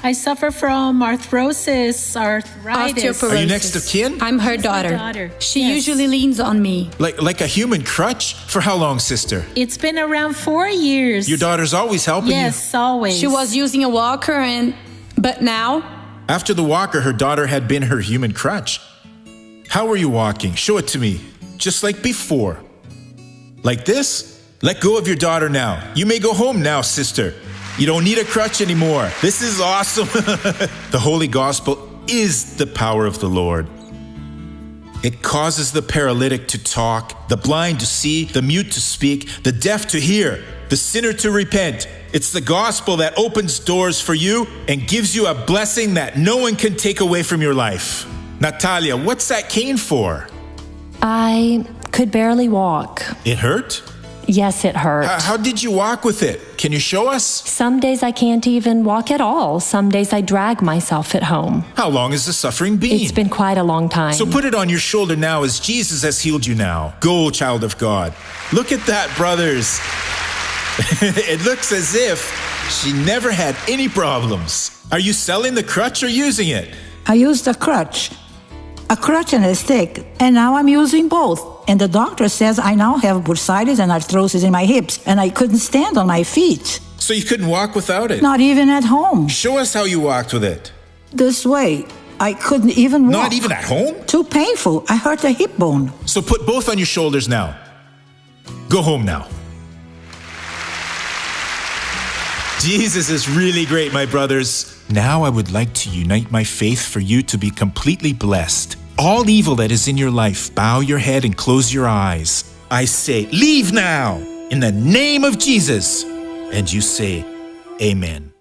I suffer from arthritis. Osteoporosis. Are you next of kin? I'm her My daughter. She Yes. usually leans on me. Like a human crutch? For how long, sister? It's been around 4 years. Your daughter's always helping you? Yes, always. She was using a walker but now, After the walker, her daughter had been her human crutch. How were you walking? Show it to me. Just like before. Like this? Let go of your daughter now. You may go home now, sister. You don't need a crutch anymore. This is awesome. The Holy Gospel is the power of the Lord. It causes the paralytic to talk, the blind to see, the mute to speak, the deaf to hear, the sinner to repent. It's the gospel that opens doors for you and gives you a blessing that no one can take away from your life. Natalia, what's that cane for? I could barely walk. It hurt? Yes, it hurt. How did you walk with it? Can you show us? Some days I can't even walk at all. Some days I drag myself at home. How long has the suffering been? It's been quite a long time. So put it on your shoulder now as Jesus has healed you now. Go, child of God. Look at that, brothers. It looks as if she never had any problems. Are you selling the crutch or using it? I used a crutch and a stick, and now I'm using both. And the doctor says I now have bursitis and arthrosis in my hips, and I couldn't stand on my feet. So you couldn't walk without it? Not even at home. Show us how you walked with it. This way. I couldn't even walk. Not even at home? Too painful. I hurt a hip bone. So put both on your shoulders now. Go home now. Jesus is really great, my brothers. Now I would like to unite my faith for you to be completely blessed. All evil that is in your life, bow your head and close your eyes. I say, leave now, in the name of Jesus. And you say, Amen.